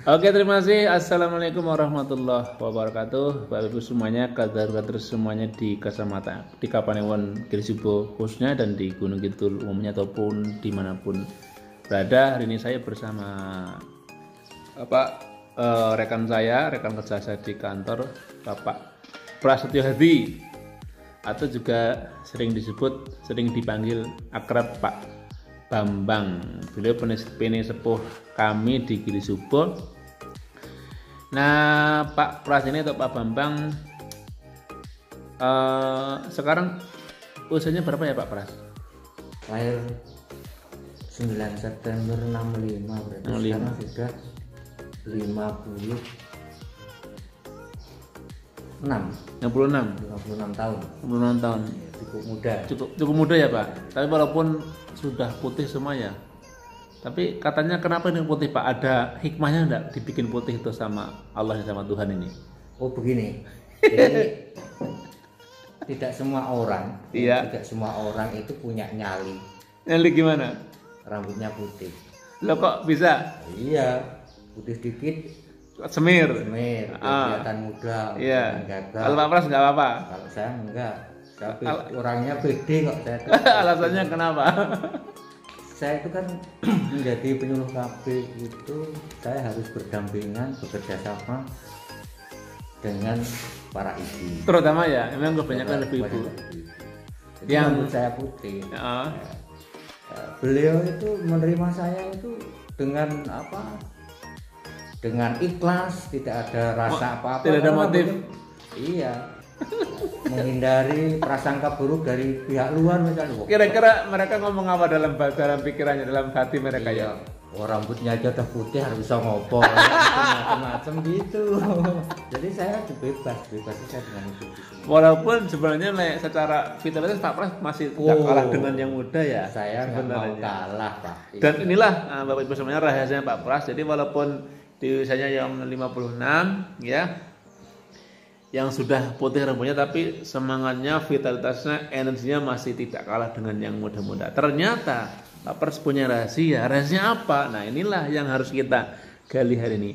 Oke, terima kasih. Assalamualaikum warahmatullahi wabarakatuh. Bapak Ibu semuanya, kader-kader semuanya di Kacamata, di Kapanewon Girisubo khususnya dan di Gunung Kidul umumnya ataupun dimanapun berada. Hari ini saya bersama rekan kerja saya di kantor, Bapak Prasetyo Hadi, atau juga sering dipanggil akrab Pak Bambang. Beliau penesepuh kami di Girisubo. Nah, Pak Pras ini atau Pak Bambang sekarang usianya berapa ya Pak Pras? Lahir 9 September 65, berarti 65. sekarang sudah 56 tahun. 56 tahun. Cukup muda. Cukup muda ya Pak. Tapi walaupun sudah putih semua ya. Tapi katanya kenapa ini putih Pak? Ada hikmahnya enggak dibikin putih itu sama Allah sama Tuhan ini? Oh begini. Jadi tidak semua orang, Iya. tidak semua orang itu punya nyali. Nyali gimana? Rambutnya putih. Lo kok bisa? Iya, putih dikit, Semir. kelihatan muda, Iya. gagah. Kalau Pak Pras nggak apa-apa. Kalau saya enggak, tapi orangnya pede kok saya. Alasannya kenapa? Saya itu kan menjadi penyuluh KB itu saya harus berdampingan, bekerja sama dengan para ibu. Terutama ya, memang kebanyakan ibu-ibu. Jadi Yang- rambut saya putih. Ah. Beliau itu menerima saya itu dengan apa? Dengan ikhlas, tidak ada rasa apa-apa. tidak ada Karena motif. Iya. Menghindari prasangka buruk dari pihak luar misalnya. Kira-kira mereka ngomong apa dalam pikirannya, dalam hati mereka ya? Oh, rambutnya aja udah putih harus bisa ngopo macam-macam gitu. Jadi saya bebas saya dengan itu. Walaupun sebenarnya secara vitalitas Pak Pras masih tidak kalah dengan yang muda ya. Saya nggak mau kalah Pak. Dan inilah Bapak Ibu semuanya rahasianya Pak Pras. Jadi walaupun di usianya yang 56 ya, yang sudah putih rambutnya, tapi semangatnya, vitalitasnya, energinya masih tidak kalah dengan yang muda-muda. Ternyata Pak Pras punya rahasia. Rahasianya apa? Nah, inilah yang harus kita gali hari ini.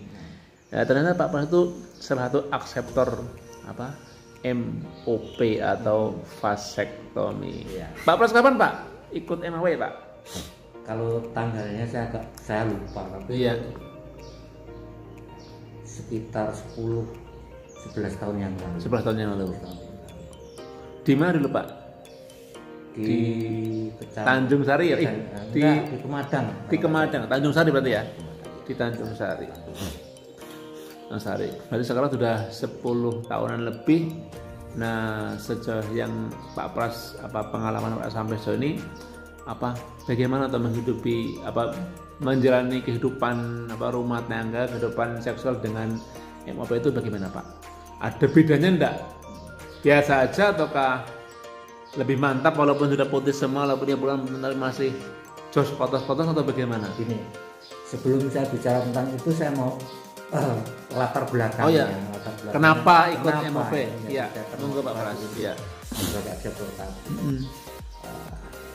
Nah, ternyata Pak Pras itu salah satu akseptor MOP atau vasektomi. Iya. Pak Pras kapan Pak ikut MOP Pak? Kalau tanggalnya saya lupa, tapi Iya. sekitar 11 tahun yang lalu. 11 tahun yang lalu. Di mana dulu Pak? Di Tanjung Sari ya? Di Kemadang. Di Kemadang, Tanjung Sari berarti ya? Di Tanjung Sari. Tanjung Sari. Berarti sekarang sudah 10 tahunan lebih. Nah, sejauh yang Pak Pras pengalaman Pak sampai sejauh ini bagaimana atau menghidupi menjalani kehidupan rumah tangga, kehidupan seksual dengan MOP itu bagaimana Pak? Ada bedanya enggak? Biasa aja ataukah lebih mantap walaupun sudah putih semua, walaupun dia pulang masih jos potos-potos atau bagaimana? Gini, sebelum saya bicara tentang itu saya mau latar belakangnya. Oh ya. Latar belakangnya. Kenapa ikut Kenapa? MOP? Iya, monggo Pak Pras. Iya. Sebagai akseptor KB.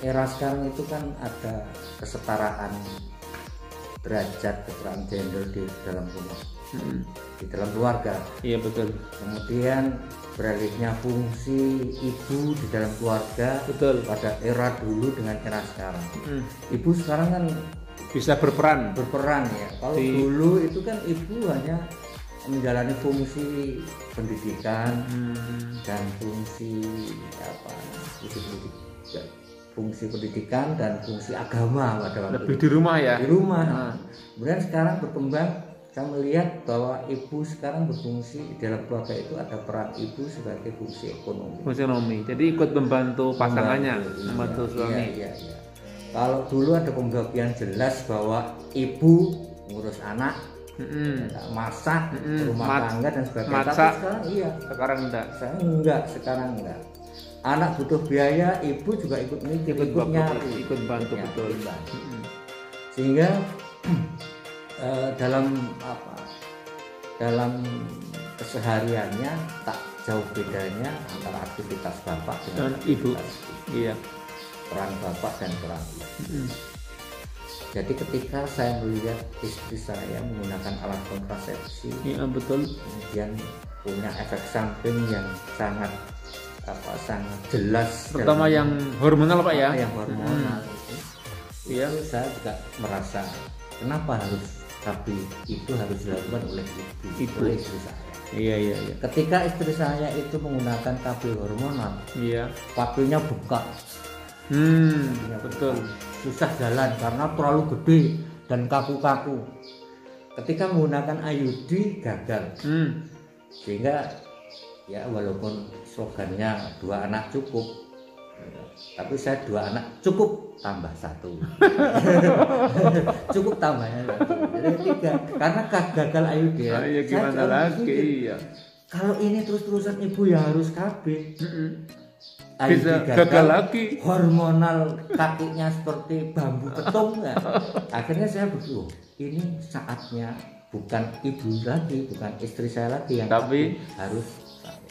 Era sekarang itu kan ada kesetaraan derajat, kesetaraan gender di dalam rumah, di dalam keluarga. Iya betul. Kemudian beralihnya fungsi ibu di dalam keluarga Betul. pada era dulu dengan era sekarang. Ibu sekarang kan Bisa berperan. ya. Kalau dulu itu kan ibu hanya menjalani fungsi pendidikan dan fungsi pendidikan dan fungsi agama pada waktu Lebih itu. di rumah ya. Di rumah. Kemudian sekarang berkembang, saya melihat bahwa ibu sekarang berfungsi dalam keluarga itu ada peran ibu sebagai fungsi ekonomi. Fungsi ekonomi. Jadi ikut membantu pasangannya, membantu suami. Iya. Kalau dulu ada pembagian jelas bahwa ibu ngurus anak, masak, rumah tangga dan sebagainya. Masak. Tapi sekarang iya. Sekarang enggak. Sekarang enggak. Anak butuh biaya, ibu juga ikut mikir, ikut nyari, ikut bantu betul. Sehingga dalam kesehariannya tak jauh bedanya antara aktivitas bapak dengan ibu. aktivitas Iya. peran bapak dan peran ibu. Jadi ketika saya melihat istri saya menggunakan alat kontrasepsi kontrasepsi, Iya betul. kemudian punya efek samping yang sangat sangat jelas, Terutama yang hormonal Pak ya. yang hormonal Iya. itu saya juga merasa kenapa harus KB itu harus dilakukan oleh Ibu. oleh istri saya. Iya. Ketika istri saya itu menggunakan KB hormonal, Iya. KB-nya bengkak, Betul. susah jalan karena terlalu gede dan kaku-kaku. Ketika menggunakan IUD gagal, sehingga ya walaupun slogannya 2 anak cukup, tapi saya 2 anak cukup tambah 1. Cukup tambahnya 1, jadi 3 karena gagal IUD. Ya gimana lagi ya. Kalau ini terus-terusan ibu yang harus KB, Bisa gagal lagi. Hormonal kakinya seperti bambu petung ya. Akhirnya saya berpikir, ini saatnya bukan ibu lagi, bukan istri saya lagi yang Tapi harus saya.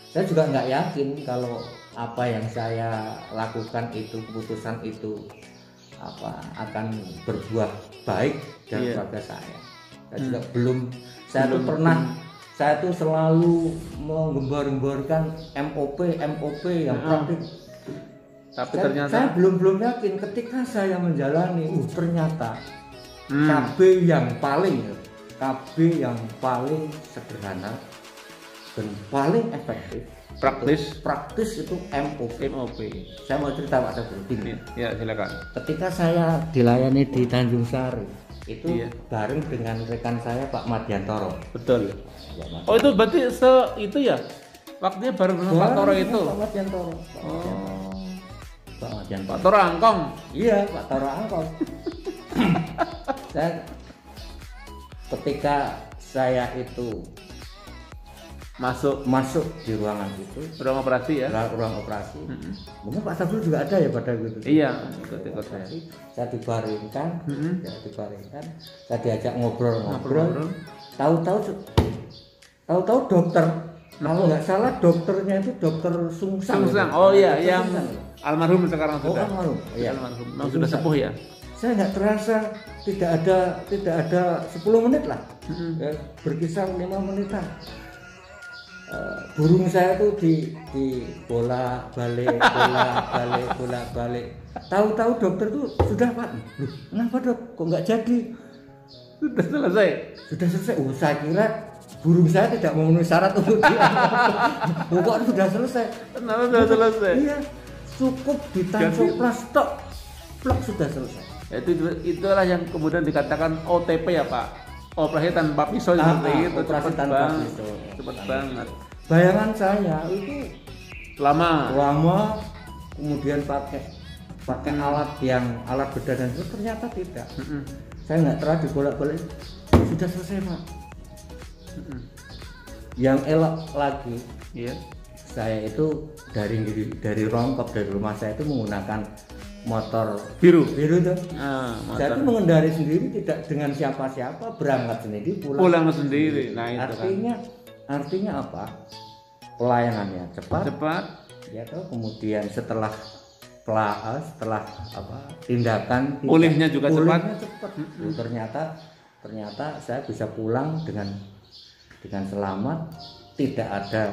Saya juga nggak yakin kalau apa yang saya lakukan itu, keputusan itu akan berbuah baik dan keluarga saya. Saya juga belum. Saya tuh selalu menggembar-gemborkan MOP yang praktik. Tapi Saya ternyata belum yakin ketika saya menjalani. Ternyata KB yang paling sederhana dan paling efektif, praktis itu MOP. Saya mau cerita Pak Sabudin. Ya silakan. Ketika saya dilayani di Tanjung Sari, itu bareng dengan rekan saya Pak Madiantoro. Betul. Ya, Oh itu berarti itu ya waktunya bareng dengan Pak Toro itu. Pak Madiantoro. Pak Madiantoro. Pak Toro Angkong. Iya, Pak Toro Angkong. Ketika saya itu masuk di ruangan itu, ruang operasi ya. Ruang operasi. Mungkin Pak Sabul juga ada ya pada itu. Iya, ikut saya. Saya dibaringkan, saya diajak ngobrol. Tahu-tahu dokter. Kalau nggak salah dokternya itu dokter Sungsang. Oh iya, yang almarhum sekarang sudah. Almarhum. Iya. Almarhum. Sudah sepuh ya. Saya nggak terasa tidak ada 10 menit lah. Ya, berkisar 5 menitan. Burung saya tuh di bolak-balik. Tahu-tahu dokter tuh sudah Pak. Loh, kenapa Dok? Kok nggak jadi? Sudah selesai. Saya kira burung saya tidak memenuhi syarat untuk dia. Pokoknya sudah selesai. Kenapa sudah selesai? Iya, cukup ditancoplas tok, plak sudah selesai. Itulah yang kemudian dikatakan OTP ya Pak. Operasi tanpa pisau seperti itu. Operasi tanpa pisau. Cepat banget. Bayangan saya itu lama, kemudian pakai alat bedah dan itu ternyata tidak. Saya nggak terlalu dibolak-balik, sudah selesai Pak. Yang elok lagi, saya itu dari Rongkop, dari rumah saya itu menggunakan motor biru tuh. Saya itu mengendari sendiri, tidak dengan siapa-siapa, berangkat sendiri, pulang sendiri. Nah itu artinya apa? Pelayanannya cepat. Ya toh, kemudian setelah tindakan pulihnya juga cepat. Ternyata saya bisa pulang dengan selamat, tidak ada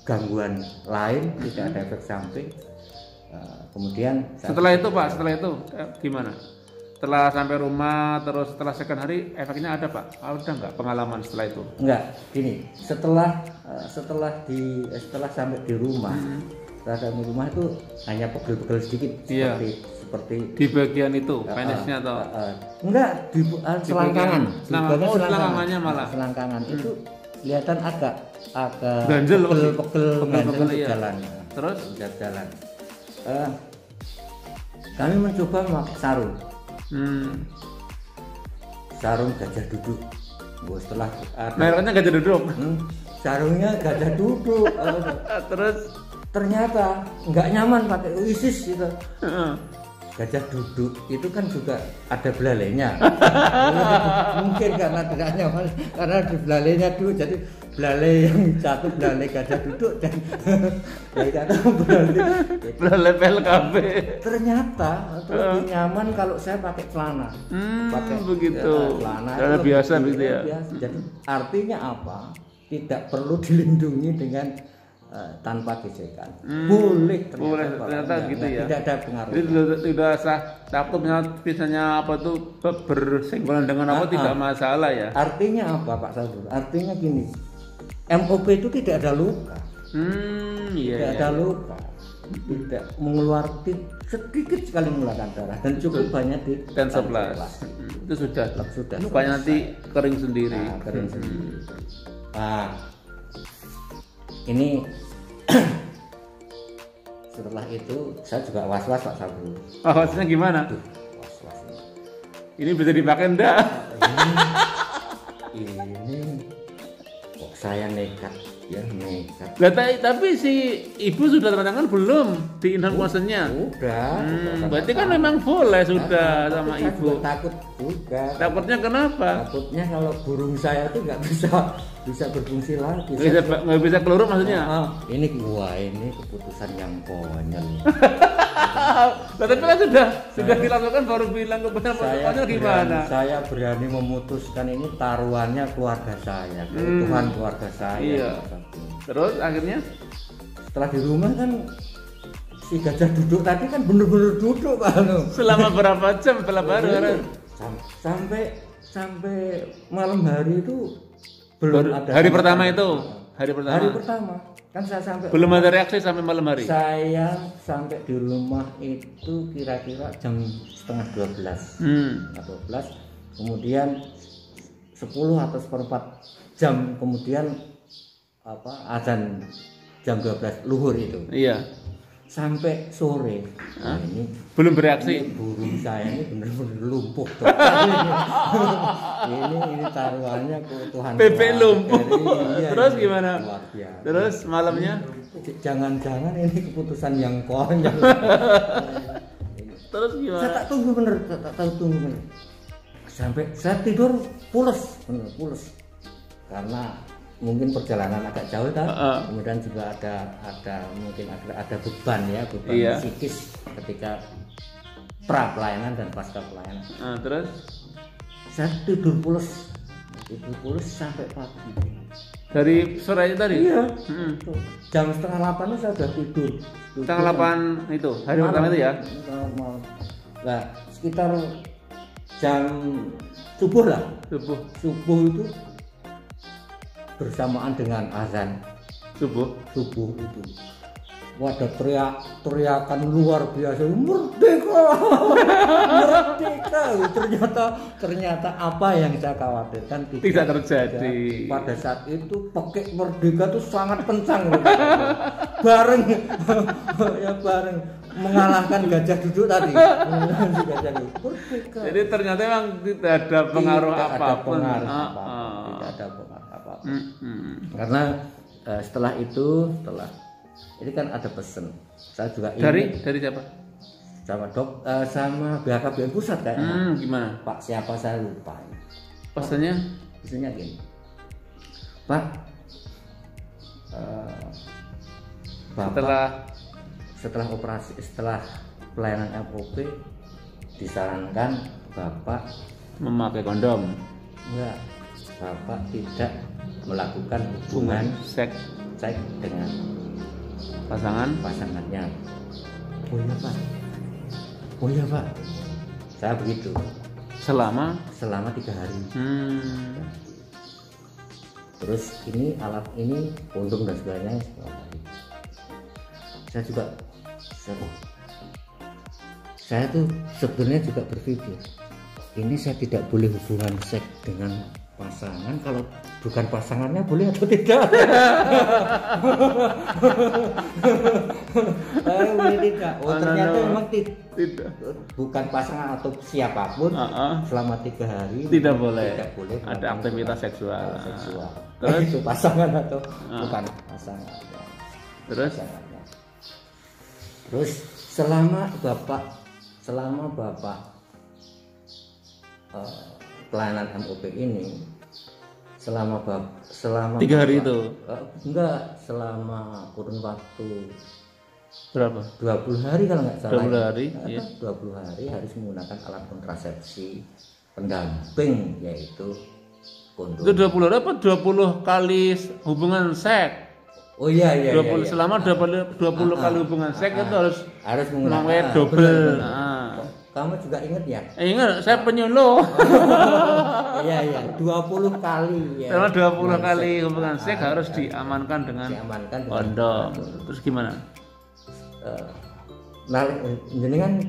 gangguan lain, tidak ada efek samping. Kemudian setelah itu gimana? Setelah sampai rumah, terus setelah sekian hari efeknya ada Pak? Ada nggak pengalaman setelah itu? Enggak, gini, setelah sampai di rumah, itu hanya pegel-pegel sedikit, seperti di bagian itu, penisnya atau? Enggak, di selangkangan. Selangkangannya malah. Selangkangan itu kelihatan agak ganjel, pegel jalan. Terus jalan. Kami mencoba memakai sarung. Sarung gajah duduk. Setelah mereknya gajah duduk. Sarungnya gajah duduk. Terus ternyata nggak nyaman pakai ISIS gitu. gajah duduk itu kan juga ada belalainya. Mungkin karena tidak nyaman karena di belalainya dulu, jadi belalai yang satu belalai gajah duduk dan yang satu belalai PLKB. Ternyata lebih nyaman kalau saya pakai celana. Pakai begitu. Celana biasa begitu ya. Biasa. Jadi artinya apa? Tidak perlu dilindungi dengan tanpa gesekan. Boleh ternyata gitu ya. Tidak ada pengaruh. Jadi tidak usah takut misalnya apa tuh bersenggolan dengan apa tidak masalah ya. Artinya apa Pak Sadur? Artinya gini, MOP itu tidak ada luka. Tidak ada luka. Tidak mengeluarkan sedikit sekali mengeluarkan darah dan cukup banyak di tensoplas. Itu sudah lukanya nanti kering sendiri. Kering sendiri. Nah, ini setelah itu saya juga was-was Pak Sabu. Was-wasnya gimana? Was-was. Ini bisa dipakai enggak? Ini kok saya nekat ya, nekat. Tapi si ibu sudah tanda tangan belum di informasinya? Udah. Berarti kan memang boleh sudah sama saya ibu. Takut juga. Takutnya kenapa? Takutnya kalau burung saya itu nggak bisa berfungsi lagi. Nggak bisa keluar maksudnya? Ini keputusan yang konyol. Tapi kan sudah dilakukan baru bilang keputusannya gimana? Saya berani memutuskan ini taruhannya keluarga saya, keutuhan keluarga saya. Iya. Terus akhirnya setelah di rumah kan si gajah duduk tadi kan bener-bener duduk Pak. Selama berapa jam setelah baru? Sampai malam hari itu belum ada. Hari pertama itu. Hari pertama kan saya sampai. Belum ada reaksi sampai malam hari. Saya sampai di rumah itu kira-kira jam setengah 12. 12. Kemudian 10 atau seperempat jam kemudian azan jam 12 luhur itu. Iya. Sampai sore. Nah, ini belum bereaksi. Burung saya ini benar-benar lumpuh. ini taruhannya keutuhan. Bebek lumpuh. Iya, terus gimana? Terus malamnya? Jangan-jangan ini keputusan yang konyol. Terus gimana? Saya tak tunggu bener. Sampai saya tidur pules. Karena mungkin perjalanan agak jauh kemudian juga ada mungkin ada beban psikis ketika pra pelayanan dan pasca pelayanan. Terus saya tidur pules sampai pagi. Dari sore tadi? Iya. Jam setengah 8 saya sudah tidur. Setengah 8 itu hari pertama itu ya? Nah, sekitar jam subuh lah. Subuh itu bersamaan dengan azan subuh itu wadah teriakan luar biasa, merdeka. ternyata apa yang saya khawatirkan tidak terjadi. Pada saat itu pakai merdeka itu sangat kencang bareng mengalahkan gajah duduk tadi. Jadi ternyata memang tidak ada pengaruh apapun. Tidak ada pengaruh apapun. Karena setelah ini kan ada pesen. Saya juga dari siapa? Sama BHKBN pusat kayaknya. Gimana? Pak siapa saya lupa. Pesannya gini. Pak, setelah operasi, setelah pelayanan MOP disarankan Bapak memakai kondom. Enggak, Bapak tidak melakukan hubungan seks dengan pasangannya. Oh iya Pak. Saya begitu. Selama 3 hari. Terus ini alat ini kondom dan sebagainya. Saya tuh sebenarnya juga berpikir ini saya tidak boleh hubungan seks dengan pasangan, kalau bukan pasangannya boleh atau tidak? Tidak. Ternyata memang tidak. Bukan pasangan atau siapapun selama 3 hari tidak boleh ada aktivitas seksual. Terus itu pasangan atau bukan pasangan. Terus selama Bapak selama Bapak pelayanan MOP ini, selama 3 hari Bapak, itu enggak, selama kurun waktu berapa? 20 hari kalau nggak salah. 20 hari, ya. 20 hari harus menggunakan alat kontrasepsi pendamping, yaitu kondom. Itu 20 hari apa 20 kali hubungan seks? Oh iya 20 iya. Selama 20 kali hubungan seks itu harus menggunakan double. Kamu juga ingat ya? Ingat, saya penyuluh. Iya 20 kali ya. Selama 20 kali hubungan seks harus diamankan dengan kondom. Terus gimana? Jenengan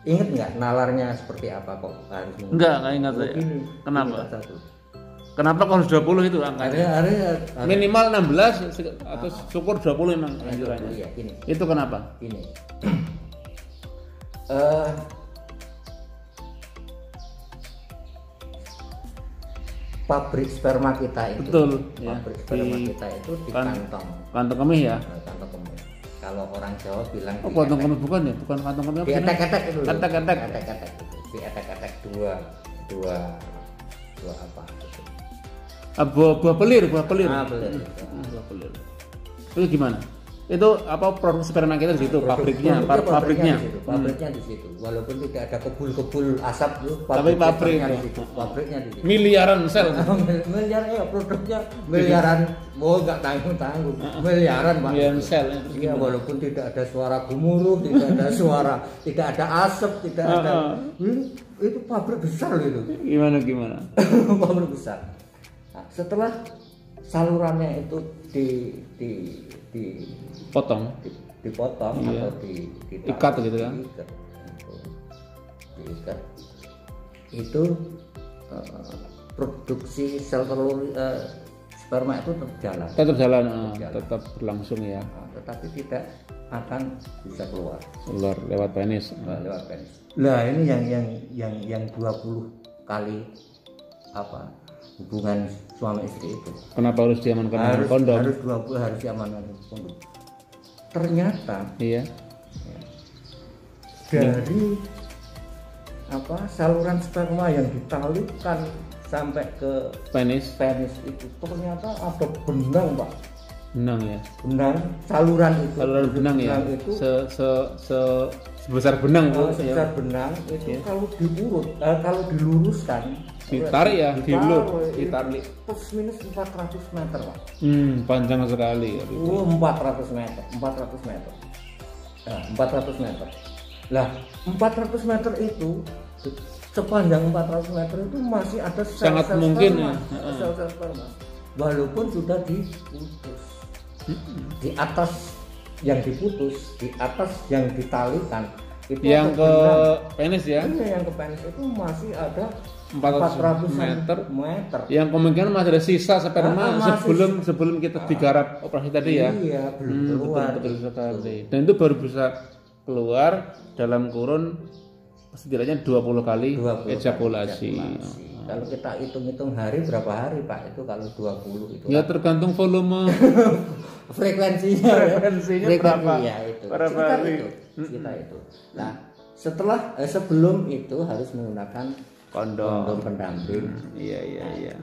ingat nggak nalarnya seperti apa kok harus? Enggak ingat saya. Kenapa? Kenapa kalau 20 itu angkanya? Minimal 16 atau syukur 20 memang anjurannya. Iya, ini. Itu kenapa? Ini. Pabrik sperma kita itu. Betul. Pabrik sperma kita itu di kantong. Kantong kemih ya? Kantong kemih. Kalau orang Jawa bilang kantong kemih bukan ya? Bukan kantong kemih. Dietek-etek itu. Etek-etek. Etek-etek itu. Dietek-etek dua apa gitu. Buah pelir. Belir. Buah pelir. Itu gimana? Itu apa produk sperma kita di situ, pabriknya di situ. Walaupun tidak ada kebul-kebul asap tuh, tapi pabriknya di situ. Miliaran sel. Miliaran ya produknya miliaran. Oh enggak tanggung. Miliaran Pak. Miliaran sel. Iya, walaupun tidak ada suara gemuruh, tidak ada suara, tidak ada asap, tidak ada. Itu pabrik besar itu. Gimana? Pabrik besar. Nah, setelah salurannya itu dipotong iya. atau diikat gitu kan? Diikat. Itu produksi sel telur sperma itu tetap jalan. Tetap berlangsung ya. Tetapi tidak akan bisa keluar lewat penis. Nah, ini yang 20 kali apa? Hubungan suami istri itu. Kenapa harus diamankan dengan kondom? Harus 20 harus diamankan dengan kondom. Ternyata iya. Dari saluran sperma yang ditalikan sampai ke penis itu ternyata ada benang, Pak. Benang ya. Benang saluran itu. Saluran benang ya. Itu sebesar benang Bu. Sebesar benang itu kalau diurut, kalau diluruskan, ditarik ditarik plus minus 400 meter Pak. Panjang sekali. 400 meter. Nah, 400 meter. Lah, 400 meter itu sepanjang 400 meter itu masih ada sangat mungkin sel-sel sperma. Walaupun sudah diputus. Di atas yang diputus, di atas yang ditalikan itu yang ke penis ya. Yang ke penis itu masih ada 400 meter. Yang kemungkinan masih ada sisa sperma sebelum kita digarap operasi tadi ya. Iya, belum keluar. Betul sekali. Dan itu baru bisa keluar dalam kurun setidaknya 20 kali ejakulasi. Kalau kita hitung-hitung hari berapa hari Pak? Itu kalau 20 itu. Ya tergantung volume frekuensinya berapa? Ya, itu. Berapa hari? Kita itu. Nah, sebelum itu harus menggunakan kondom pendamping. Iya.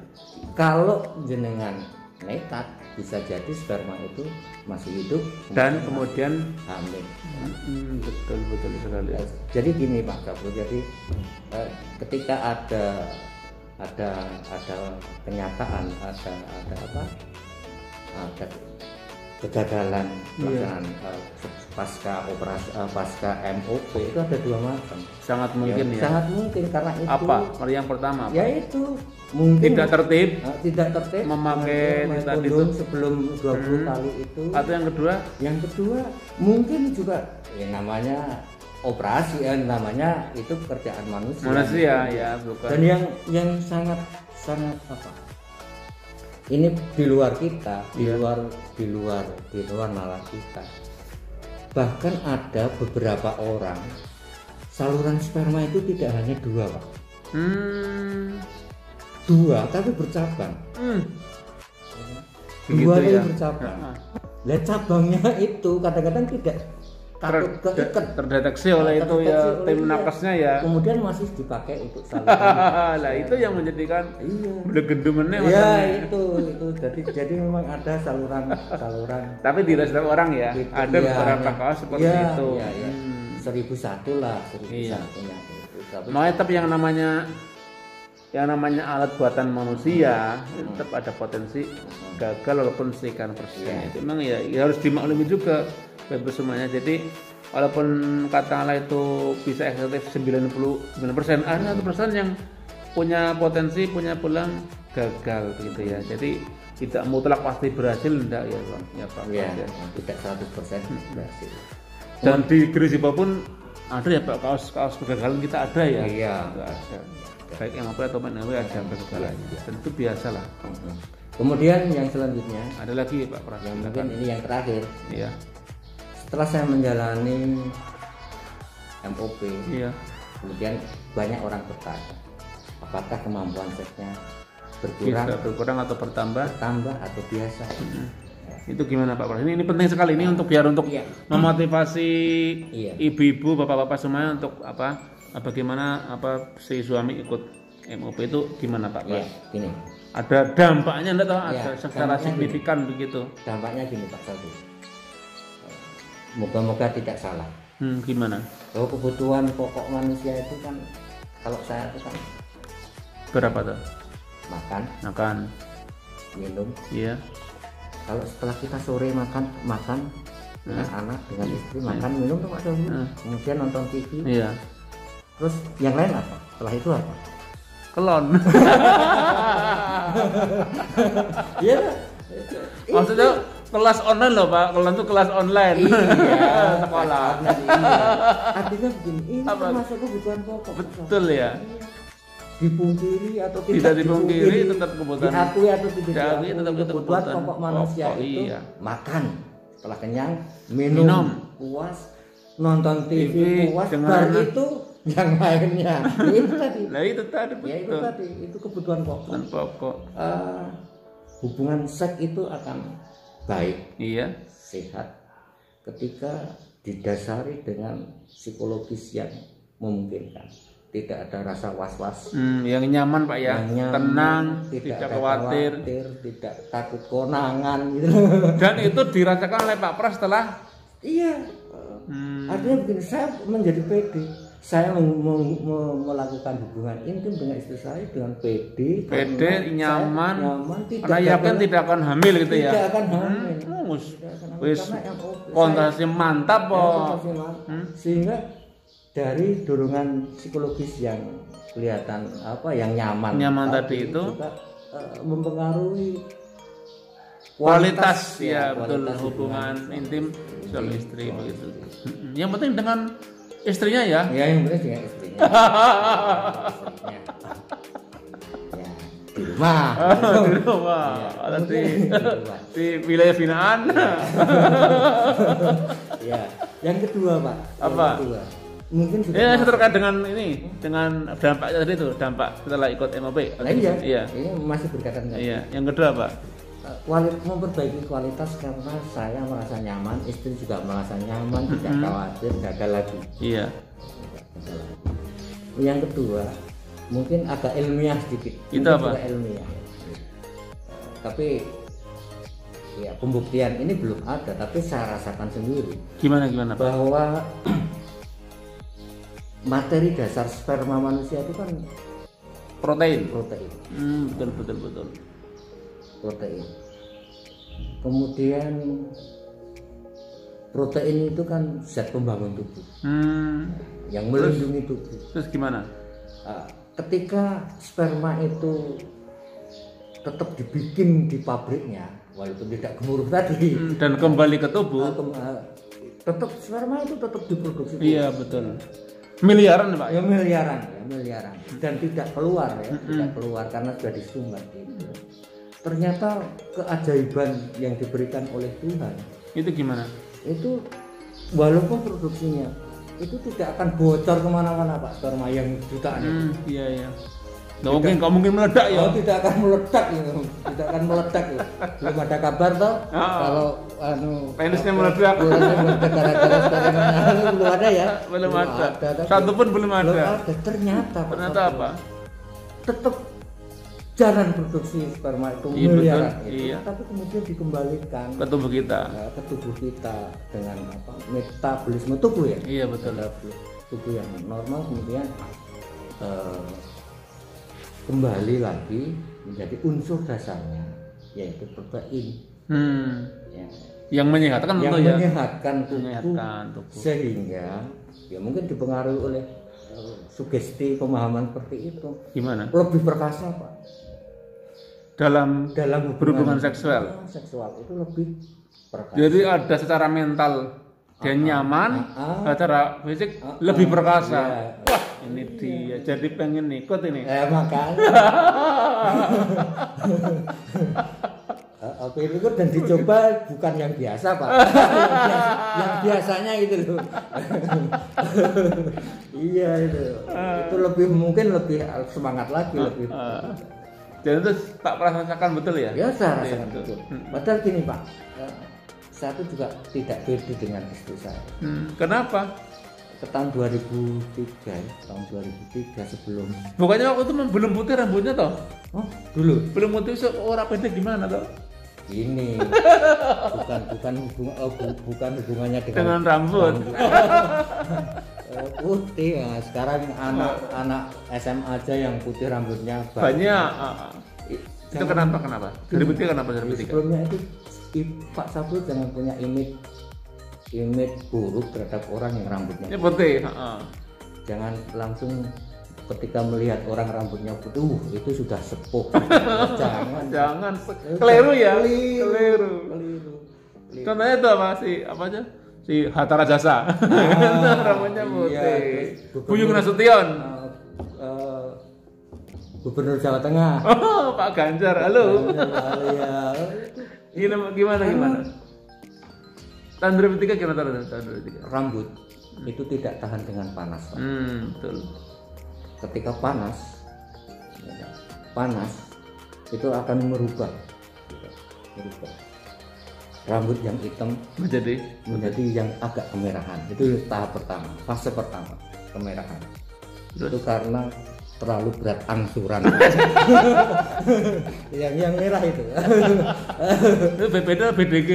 Kalau jenengan nekat, bisa jadi sperma itu masih hidup dan kemudian hamil. Betul sekali. Jadi gini Pak Kapur, jadi ketika ada kenyataan, ada kegagalan pelaksanaan pasca operasi pasca MOP itu ada 2 macam. Sangat mungkin ya. Sangat mungkin karena itu. Apa? Yang pertama apa? Yaitu mungkin tidak tertib memakai kondom sebelum 20 kali itu. Atau yang kedua? Yang kedua mungkin juga namanya operasi, namanya itu pekerjaan manusia ya, bukan. Dan yang sangat apa? Ini di luar kita, di luar nalar kita. Bahkan ada beberapa orang saluran sperma itu tidak hanya 2 Pak. 2 tapi bercabang. 2 tapi bercabang. Lah cabangnya itu kadang-kadang terdeteksi oleh itu ya tim nakesnya ya. Kemudian masih dipakai untuk saluran. Lah itu yang menjadikan blegendumennya iya itu jadi memang ada saluran tapi tidak setiap orang ya gitu, ada beberapa kaos seperti itu. 1001 lah 1001 makanya tapi yang namanya alat buatan manusia tetap ada potensi gagal walaupun sekian persen. Itu memang ya harus dimaklumi juga bebas semuanya. Jadi walaupun katakanlah itu bisa efektif 99%, ada 1% yang punya potensi, punya peluang gagal gitu ya. Jadi tidak mutlak pasti berhasil, enggak ya Bang? Ya Pak. Ya, tidak 100% berhasil. Dan di Grisipa pun ada ya Pak kaos kegagalan kita ada ya. Iya. Ada. Baik yang apa atau mana ada kegagalannya. Tentu biasalah. Kemudian yang selanjutnya ada lagi Pak Pras. Yang mungkin ini yang terakhir. Iya. Setelah saya menjalani MOP, kemudian banyak orang bertanya, apakah kemampuan seksnya berkurang atau bertambah atau biasa? Itu gimana Pak Pras? Ini penting sekali ini untuk memotivasi ibu-ibu, bapak-bapak semuanya untuk bagaimana si suami ikut MOP itu gimana Pak Pras? Gini. Ada dampaknya enggak tahu ada secara signifikan gini. Begitu. Dampaknya gini Pak Saldi. Moga-moga tidak salah. Gimana? Bahwa kebutuhan pokok manusia itu kan kalau saya itu kan berapa tuh? Makan, minum. Iya. Kalau setelah kita sore makan dengan anak, dengan istri, makan, minum tuh Pak Saldi. Kemudian nonton TV. Iya. Terus yang lain apa? Setelah itu apa? Kelon. Iya. Maksudnya kelas online loh Pak, kelon itu kelas online. Iya. Sekolah. Artinya begini, ini termasuk kebutuhan pokok. Betul ya. Dipungkiri atau tidak dipungkiri tetap kebutuhan. Diakui atau tidak diakui tetap kebutuhan pokok manusia pokok, itu iya. Makan setelah kenyang, minum puas, nonton TV puas, baru itu yang lainnya. Itu tadi. Nah itu tadi betul. Ya itu tadi, itu kebutuhan pokok. Hubungan seks itu akan baik, sehat ketika didasari dengan psikologis yang memungkinkan. Tidak ada rasa was-was. Yang nyaman Pak ya, tenang, tidak khawatir, tidak takut konangan gitu. Dan itu dirasakan oleh Pak Pras setelah. Iya. Artinya begini, saya menjadi pede. Saya melakukan hubungan intim dengan istri saya dengan pede, nyaman, karena yakin tidak akan hamil gitu ya. Tidak akan hamil. Wis kontrasnya mantap kok. Sehingga dari dorongan psikologis yang kelihatan yang nyaman tadi itu juga mempengaruhi kualitas betul hubungan intim suami istri begitu. Yang penting dengan istrinya ya. Ya yang penting dengan istrinya. Ya, di rumah. Di rumah. Di wilayah binaan. Ya. Yang kedua Pak. Apa? Mungkin terkait dengan ini, dengan dampak tadi itu, dampak setelah ikut MOP. Iya. Ini masih berkaitan dengan. Iya. Yang kedua Pak. Memperbaiki kualitas karena saya merasa nyaman, istri juga merasa nyaman, tidak khawatir gagal lagi. Iya. Yang kedua, mungkin agak ilmiah sedikit. Itu apa? Ilmiah. Tapi ya pembuktian ini belum ada, tapi saya rasakan sendiri. Gimana Pak? Bahwa materi dasar sperma manusia itu kan protein. Betul. Protein. Kemudian protein itu kan zat pembangun tubuh, yang melindungi tubuh. Terus gimana? Ketika sperma itu tetap dibikin di pabriknya, walaupun tidak gemuruh tadi, dan kembali ke tubuh, tetap sperma itu tetap diproduksi. Iya betul. Miliaran Pak? Ya miliaran. Dan tidak keluar tidak keluar karena sudah disumbat gitu. Ternyata keajaiban yang diberikan oleh Tuhan itu gimana? Itu walaupun produksinya itu tidak akan bocor kemana-mana Pak, sperma yang jutaan itu. Iya. Nggak mungkin meledak ya? Tidak akan meledak itu, tidak akan meledak itu. belum ada kabar toh kalau penisnya meledak. Gara-gara belum ada ya. Belum ada. Satu pun belum ada. Ternyata apa? Tetap jalan produksi sperma itu miliaran itu, tapi kemudian dikembalikan ke tubuh kita, dengan metabolisme tubuh ya. Iya betul. Tubuh yang normal kemudian kembali lagi menjadi unsur dasarnya yaitu protein. Yang menyehatkan tubuh. Sehingga ya mungkin dipengaruhi oleh sugesti pemahaman seperti itu. Gimana? Lebih perkasa Pak. Dalam berhubungan seksual itu lebih perkasa. Jadi ada secara mental dia nyaman, secara fisik lebih perkasa. Iya. Wah, ini dia. Jadi pengen ikut ini. Makanya. Oke, itu dan dicoba bukan yang biasa Pak. yang biasanya gitu loh. Iya itu. Itu mungkin lebih semangat lagi lebih. Jadi itu Pak rasakan betul ya? Ya saya rasakan betul. Padahal gini Pak, saya itu juga tidak pede dengan istri saya. Kenapa? Ke tahun 2003 ya, tahun 2003 sebelum. Bukannya waktu itu belum putih rambutnya toh? Oh dulu. Belum putih orang pede gimana toh? Ini bukan hubungannya dengan rambut. Putih ya. Sekarang anak SMA aja yang putih rambutnya banyak. Itu kenapa? 2003 kenapa 2003? Sebelumnya itu Pak Sabtu jangan punya image buruk terhadap orang yang rambutnya putih. Jangan langsung ketika melihat orang rambutnya putih itu sudah sepuh. jangan keliru ya. Keliru. Contohnya itu apa aja? Si Hatta Rajasa. Rambutnya putih. Buyung Nasution. Gubernur Jawa Tengah. Oh, Pak Ganjar. Halo. Ya. Gimana? Tahun 2003 gimana tahun 2003? Rambut itu tidak tahan dengan panas. Betul. Ketika panas itu akan merubah rambut yang hitam menjadi yang agak kemerahan. Itu tahap pertama, fase pertama, kemerahan. Terus? Itu karena terlalu berat angsuran. yang merah itu. Itu beda BDG.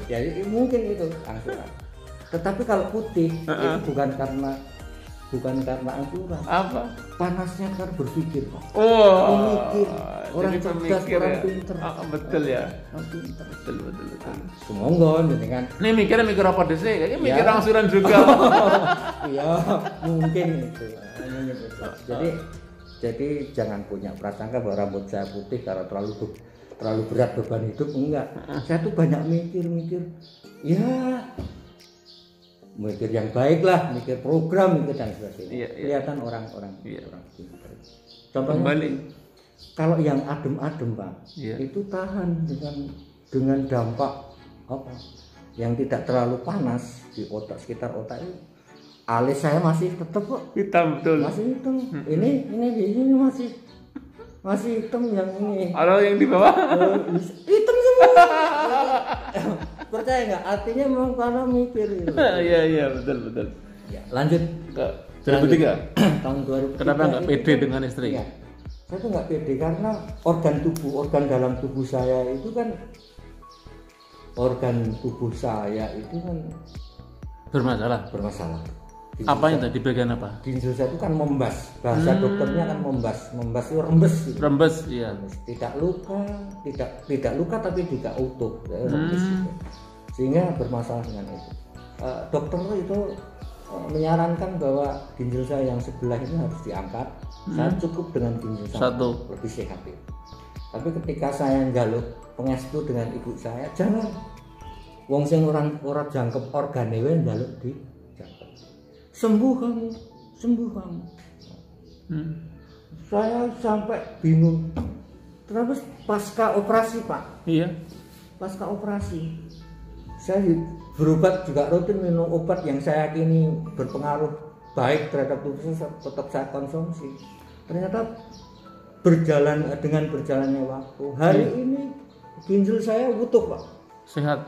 Ya mungkin itu angsuran. Tetapi kalau putih itu bukan karena angsuran. Apa? Panasnya kan berpikir, Pak. Memikir. Orang cerdas, orang pinter. Betul ya. Pinter. Betul. Semonggo dengan. Ini mikir apa deh sih? Kayaknya mikir angsuran juga. Iya, mungkin itu. Jadi jangan punya prasangka bahwa rambut saya putih karena terlalu berat beban hidup, enggak. Saya tuh banyak mikir. Ya, mikir yang baik lah, mikir program, mikir dan sebagainya. Kelihatan orang-orang pintar. Contohnya kalau yang adem-adem Pak, itu tahan dengan dampak apa? Yang tidak terlalu panas di otak, sekitar otak itu. Alis saya masih tetap kok hitam, betul. Masih hitam. Ini masih hitam yang ini. Kalau yang di bawah hitam semua. Percaya nggak? Artinya memang karena mikir itu. Iya betul. Ya, lanjut ke 2003. Tahun 2003. Kenapa nggak pede dengan istri? Ya, saya tuh nggak pede karena organ dalam tubuh saya itu kan bermasalah. Apanya tadi bagian apa? Ginjal saya itu kan membas. Bahasa dokternya kan membas itu rembes. Gitu. Rembes, iya. Tidak luka tapi tidak utuh. Rembes gitu. Sehingga bermasalah dengan itu. Dokter itu menyarankan bahwa ginjal saya yang sebelah ini harus diangkat. Saya cukup dengan ginjal satu lebih sehat. Tapi ketika saya njaluk pengestu dengan ibu saya, jangan. Wong sing orang jangkep organe wae njaluk di sembuh kamu. Saya sampai bingung. Terus pasca operasi Pak. Iya. Pasca operasi, saya berobat juga rutin minum obat yang saya yakini berpengaruh baik terhadap tubuh saya, tetap saya konsumsi. Ternyata dengan berjalannya waktu, hari ini ginjal saya utuh Pak, sehat.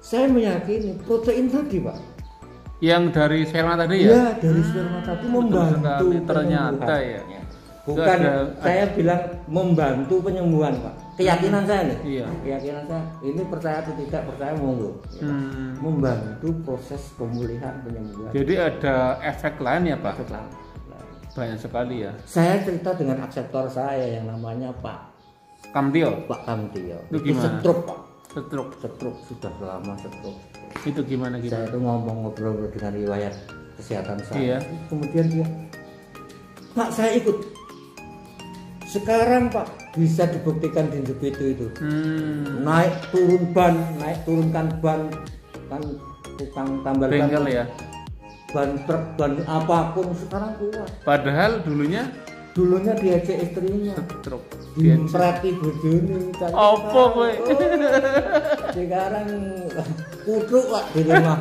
Saya meyakini protein tadi Pak, yang dari sperma tadi ya? Ya dari sperma tadi membantu ternyata ya. Bukan saya bilang membantu penyembuhan Pak. Keyakinan saya nih. Iya. Keyakinan saya. Ini percaya atau tidak percaya monggo. Membantu proses pemulihan penyembuhan. Jadi ada efek lain ya Pak? Efek lain. Banyak sekali ya. Saya cerita dengan akseptor saya yang namanya Pak Kamtio. Pak Kamtio. Itu gimana? Stroke Pak. Stroke Sudah lama stroke. Itu gimana? Saya itu ngobrol dengan riwayat kesehatan saya. Iya. Kemudian dia, Pak saya ikut. Sekarang Pak bisa dibuktikan di Jepitu itu. Naik turunkan ban kan tukang tambal ban ya. Ban truk ban apapun sekarang kuat. Padahal dulunya diajak istrinya. Stroke. Dimperhati bojone kan. Apa kowe? Sekarang kutuk Pak di rumah.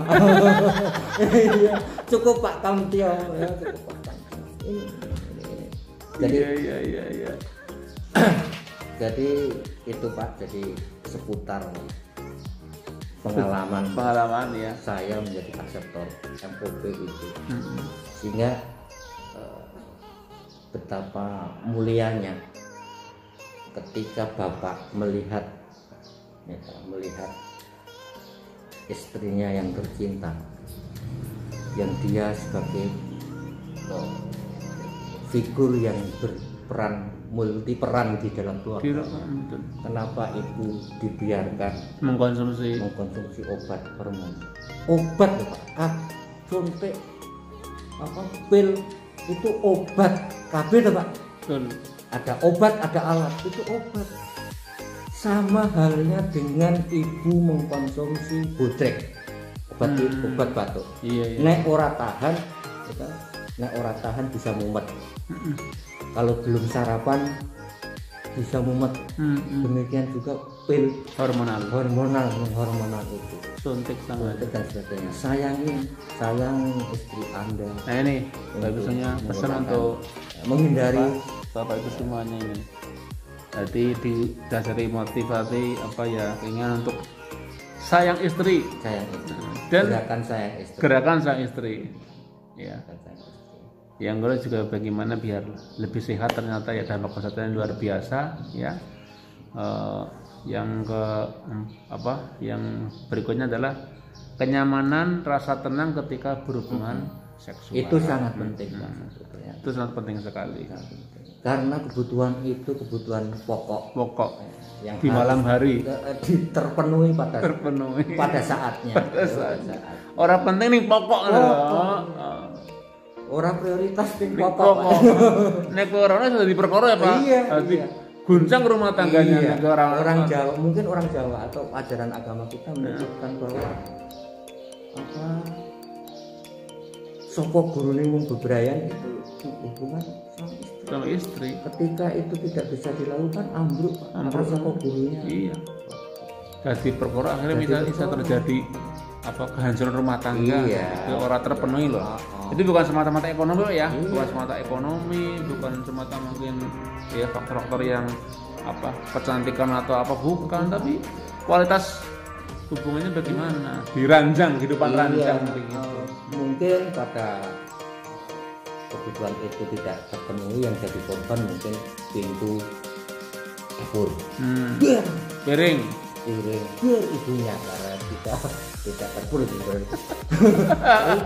Iya, cukup Pak Kamtio ya, cukup Pak Kamtio. Jadi iya. Jadi itu Pak, jadi seputar pengalaman ya saya menjadi akseptor MOP itu. Sehingga betapa mulianya ketika Bapak melihat istrinya yang tercinta, yang dia sebagai figur yang berperan multiperan di dalam keluarga. Kenapa ibu dibiarkan mengkonsumsi obat hormon? Obat Pak, suntik pil itu obat kabeh Pak. Betul. Ada obat, ada alat, itu obat. Sama halnya dengan ibu mengkonsumsi bodrek, obat batuk. Iya. Nek ora tahan bisa mumet. Kalau belum sarapan bisa mumet. Demikian juga pil hormonal itu. Suntik sama dan sebagainya. Sayang istri Anda. Nah ini bagusnya pesan untuk menghindari Bapak itu semuanya ini. Jadi didasari motivasi keinginan untuk sayang istri. Dan gerakan sayang istri. Ya. Yang kedua juga bagaimana biar lebih sehat, ternyata ya dampak kesehatan luar biasa ya. Yang berikutnya adalah kenyamanan, rasa tenang ketika berhubungan seksual. Itu sangat penting. Itu sangat penting sekali. Karena kebutuhan itu kebutuhan pokok yang di malam hari terpenuhi pada saatnya. Orang penting nih pokok. Orang prioritas ning pokok. Nek corona sudah diperkara ya Pak. Iya. Guncang rumah tangganya orang Jawa, mungkin orang Jawa atau ajaran agama kita menunjukkan bahwa soko gurune wong bebrayan itu hubungan sama istri. Ketika itu tidak bisa dilakukan ambruk soko gurunya. Iya. Jadi perkara akhirnya bisa terjadi kehancuran rumah tangga. Itu orang terpenuhi loh. Itu bukan semata-mata ekonomi ya, bukan semata ekonomi, bukan semata mungkin ya faktor-faktor yang kecantikan atau bukan, tapi kualitas hubungannya bagaimana, diranjang kehidupan ranjang begitu. Mungkin pada kebutuhan itu tidak terpenuhi, yang jadi korban mungkin pintu dapur, piring ibunya karena tidak terpuruk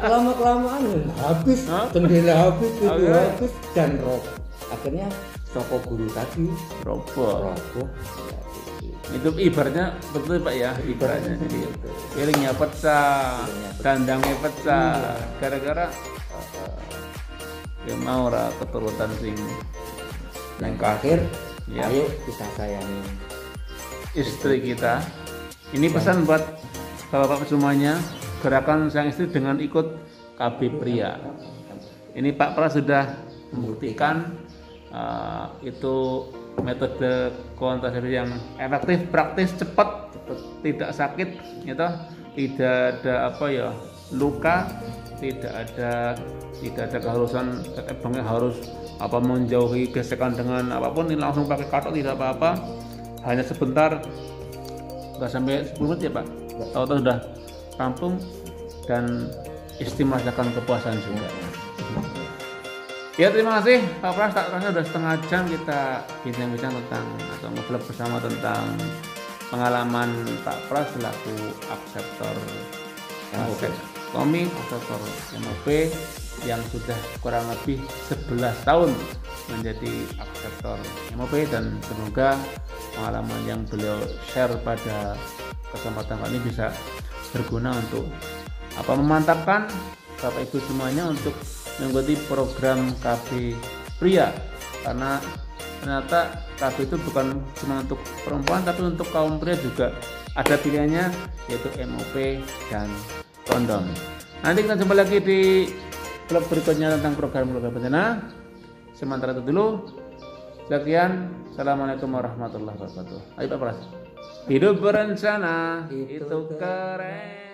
lama-kelamaan habis jendela habis dan roboh. Akhirnya soko guru tadi roboh. Itu ibaratnya betul Pak ya, ibaratnya jadi piringnya pecah, dandangnya pecah gara-gara mau keturutan sing. Yang terakhir ayo kita sayangi istri kita. Ini pesan buat bapak-bapak semuanya, gerakan sayang istri dengan ikut KB Pria. Ini Pak Pras sudah membuktikan itu metode kontrasepsi yang efektif, praktis, cepat, tidak sakit, gitu. Tidak ada luka, tidak ada keharusan harus menjauhi gesekan dengan apapun, ini langsung pakai katok tidak apa-apa. hanya sebentar, nggak sampai 10 menit ya Pak, tahu-tahu sudah rampung dan istimewa merasakan kepuasan juga. Ya terima kasih Pak Pras, tak terasa sudah setengah jam kita bincang-bincang tentang atau ngobrol bersama tentang pengalaman Pak Pras selaku akseptor komik, akseptor MOP yang sudah kurang lebih 11 tahun menjadi akseptor MOP, dan semoga pengalaman yang beliau share pada kesempatan kali ini bisa berguna untuk memantapkan Bapak Ibu semuanya untuk mengikuti program KB Pria, karena ternyata KB itu bukan cuma untuk perempuan tapi untuk kaum pria juga ada pilihannya, yaitu MOP dan kondom. Nanti kita jumpa lagi di vlog berikutnya tentang program-program bencana. Sementara itu dulu, sekian, assalamualaikum warahmatullahi wabarakatuh. Ayo Pak Pras, hidup berencana itu keren.